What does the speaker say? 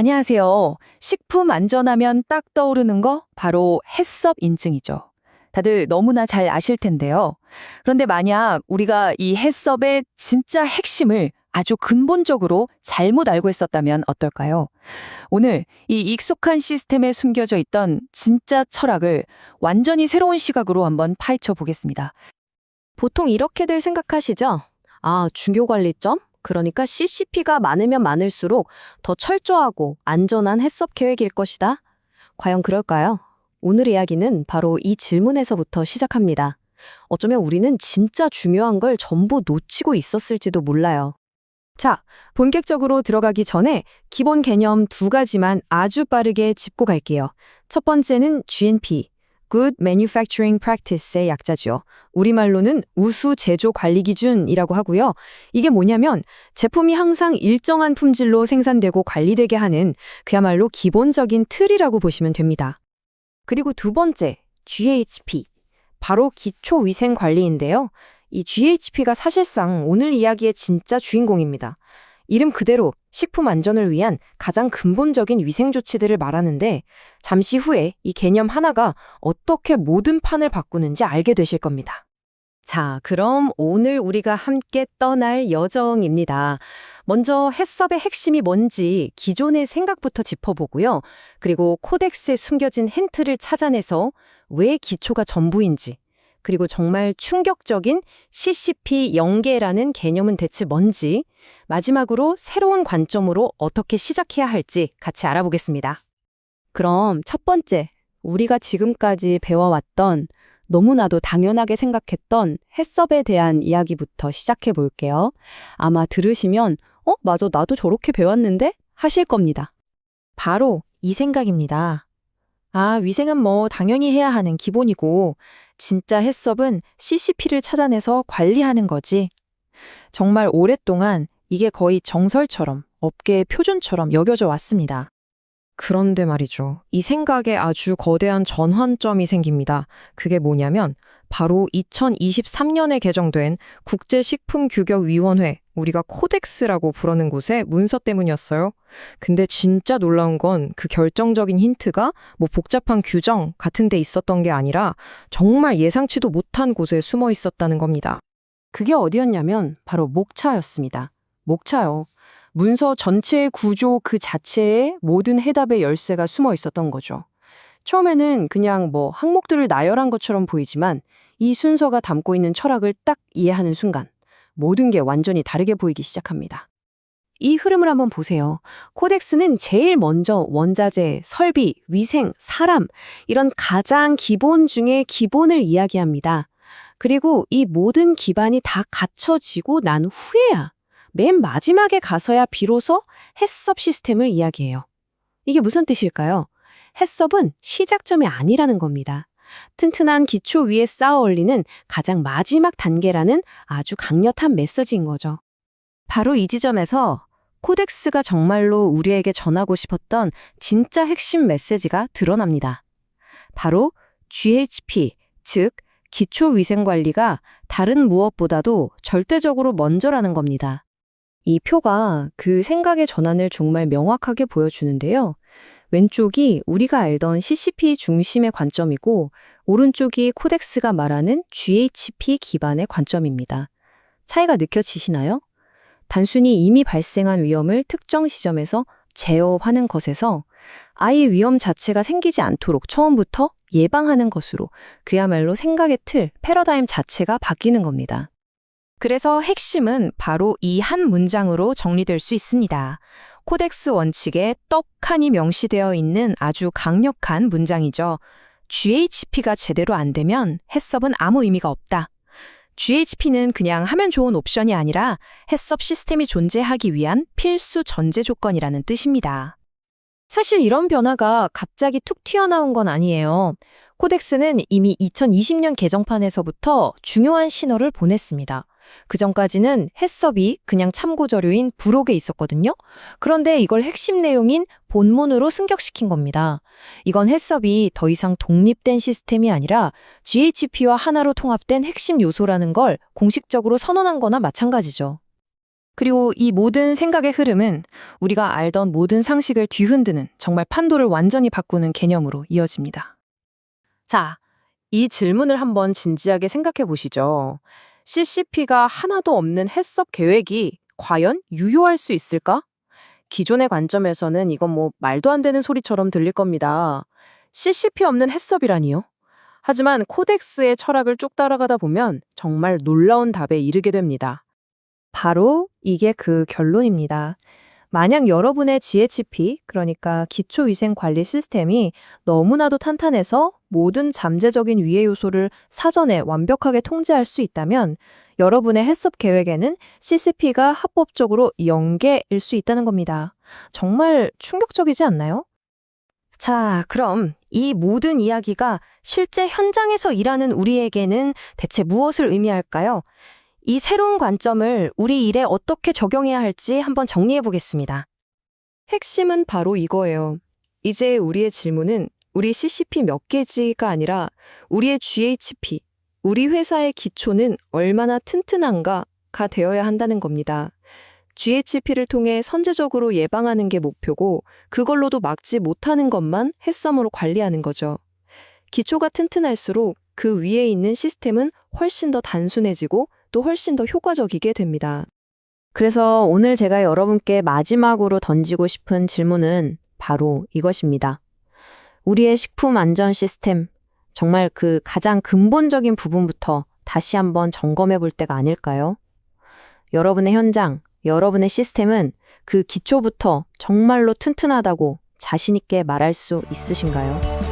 안녕하세요. 식품 안전하면 딱 떠오르는 거 바로 해썹 인증이죠. 다들 너무나 잘 아실 텐데요. 그런데 만약 우리가 이 해썹의 진짜 핵심을 아주 근본적으로 잘못 알고 있었다면 어떨까요? 오늘 이 익숙한 시스템에 숨겨져 있던 진짜 철학을 완전히 새로운 시각으로 한번 파헤쳐 보겠습니다. 보통 이렇게들 생각하시죠? 아, 중요 관리점? 그러니까 CCP가 많으면 많을수록 더 철저하고 안전한 해썹 계획일 것이다. 과연 그럴까요? 오늘 이야기는 바로 이 질문에서부터 시작합니다. 어쩌면 우리는 진짜 중요한 걸 전부 놓치고 있었을지도 몰라요. 자, 본격적으로 들어가기 전에 기본 개념 두 가지만 아주 빠르게 짚고 갈게요. 첫 번째는 GNP, Good Manufacturing Practice의 약자죠. 우리말로는 우수 제조 관리 기준이라고 하고요. 이게 뭐냐면 제품이 항상 일정한 품질로 생산되고 관리되게 하는 그야말로 기본적인 틀이라고 보시면 됩니다. 그리고 두 번째, GHP, 바로 기초위생관리인데요. 이 GHP가 사실상 오늘 이야기의 진짜 주인공입니다. 이름 그대로 식품 안전을 위한 가장 근본적인 위생 조치들을 말하는데 잠시 후에 이 개념 하나가 어떻게 모든 판을 바꾸는지 알게 되실 겁니다. 자, 그럼 오늘 우리가 함께 떠날 여정입니다. 먼저 해썹의 핵심이 뭔지 기존의 생각부터 짚어보고요. 그리고 코덱스에 숨겨진 힌트를 찾아내서 왜 기초가 전부인지, 그리고 정말 충격적인 CCP 연계라는 개념은 대체 뭔지, 마지막으로 새로운 관점으로 어떻게 시작해야 할지 같이 알아보겠습니다. 그럼 첫 번째, 우리가 지금까지 배워왔던 너무나도 당연하게 생각했던 해썹에 대한 이야기부터 시작해 볼게요. 아마 들으시면 맞아, 나도 저렇게 배웠는데? 하실 겁니다. 바로 이 생각입니다. 아, 위생은 뭐 당연히 해야 하는 기본이고 진짜 해썹은 CCP를 찾아내서 관리하는 거지. 정말 오랫동안 이게 거의 정설처럼, 업계의 표준처럼 여겨져 왔습니다. 그런데 말이죠. 이 생각에 아주 거대한 전환점이 생깁니다. 그게 뭐냐면 바로 2023년에 개정된 국제식품규격위원회, 우리가 코덱스라고 부르는 곳의 문서 때문이었어요. 근데 진짜 놀라운 건 그 결정적인 힌트가 뭐 복잡한 규정 같은 데 있었던 게 아니라 정말 예상치도 못한 곳에 숨어 있었다는 겁니다. 그게 어디였냐면 바로 목차였습니다. 목차요. 문서 전체의 구조 그 자체에 모든 해답의 열쇠가 숨어 있었던 거죠. 처음에는 그냥 뭐 항목들을 나열한 것처럼 보이지만 이 순서가 담고 있는 철학을 딱 이해하는 순간 모든 게 완전히 다르게 보이기 시작합니다. 이 흐름을 한번 보세요. 코덱스는 제일 먼저 원자재, 설비, 위생, 사람 이런 가장 기본 중에 기본을 이야기합니다. 그리고 이 모든 기반이 다 갖춰지고 난 후에야 맨 마지막에 가서야 비로소 해썹 시스템을 이야기해요. 이게 무슨 뜻일까요? 해썹은 시작점이 아니라는 겁니다. 튼튼한 기초 위에 쌓아 올리는 가장 마지막 단계라는 아주 강력한 메시지인 거죠. 바로 이 지점에서 코덱스가 정말로 우리에게 전하고 싶었던 진짜 핵심 메시지가 드러납니다. 바로 GHP, 즉 기초위생관리가 다른 무엇보다도 절대적으로 먼저라는 겁니다. 이 표가 그 생각의 전환을 정말 명확하게 보여주는데요. 왼쪽이 우리가 알던 CCP 중심의 관점이고 오른쪽이 코덱스가 말하는 GHP 기반의 관점입니다. 차이가 느껴지시나요? 단순히 이미 발생한 위험을 특정 시점에서 제어하는 것에서 아예 위험 자체가 생기지 않도록 처음부터 예방하는 것으로 그야말로 생각의 틀, 패러다임 자체가 바뀌는 겁니다. 그래서 핵심은 바로 이 한 문장으로 정리될 수 있습니다. 코덱스 원칙에 떡하니 명시되어 있는 아주 강력한 문장이죠. GHP가 제대로 안 되면 해썹은 아무 의미가 없다. GHP는 그냥 하면 좋은 옵션이 아니라 해썹 시스템이 존재하기 위한 필수 전제 조건이라는 뜻입니다. 사실 이런 변화가 갑자기 툭 튀어나온 건 아니에요. 코덱스는 이미 2020년 개정판에서부터 중요한 신호를 보냈습니다. 그전까지는 해썹이 그냥 참고 자료인 부록에 있었거든요. 그런데 이걸 핵심 내용인 본문으로 승격시킨 겁니다. 이건 해썹이 더 이상 독립된 시스템이 아니라 GHP와 하나로 통합된 핵심 요소라는 걸 공식적으로 선언한 거나 마찬가지죠. 그리고 이 모든 생각의 흐름은 우리가 알던 모든 상식을 뒤흔드는 정말 판도를 완전히 바꾸는 개념으로 이어집니다. 자, 이 질문을 한번 진지하게 생각해 보시죠. CCP가 하나도 없는 해썹 계획이 과연 유효할 수 있을까? 기존의 관점에서는 이건 뭐 말도 안 되는 소리처럼 들릴 겁니다. CCP 없는 해썹이라니요? 하지만 코덱스의 철학을 쭉 따라가다 보면 정말 놀라운 답에 이르게 됩니다. 바로 이게 그 결론입니다. 만약 여러분의 GHP, 그러니까 기초위생관리 시스템이 너무나도 탄탄해서 모든 잠재적인 위해 요소를 사전에 완벽하게 통제할 수 있다면 여러분의 해썹 계획에는 CCP가 합법적으로 0개일 수 있다는 겁니다. 정말 충격적이지 않나요? 자, 그럼 이 모든 이야기가 실제 현장에서 일하는 우리에게는 대체 무엇을 의미할까요? 이 새로운 관점을 우리 일에 어떻게 적용해야 할지 한번 정리해 보겠습니다. 핵심은 바로 이거예요. 이제 우리의 질문은 우리 CCP 몇 개지가 아니라 우리의 GHP, 우리 회사의 기초는 얼마나 튼튼한가가 되어야 한다는 겁니다. GHP를 통해 선제적으로 예방하는 게 목표고 그걸로도 막지 못하는 것만 해썸으로 관리하는 거죠. 기초가 튼튼할수록 그 위에 있는 시스템은 훨씬 더 단순해지고 또 훨씬 더 효과적이게 됩니다. 그래서 오늘 제가 여러분께 마지막으로 던지고 싶은 질문은 바로 이것입니다. 우리의 식품 안전 시스템, 정말 그 가장 근본적인 부분부터 다시 한번 점검해 볼 때가 아닐까요? 여러분의 현장, 여러분의 시스템은 그 기초부터 정말로 튼튼하다고 자신 있게 말할 수 있으신가요?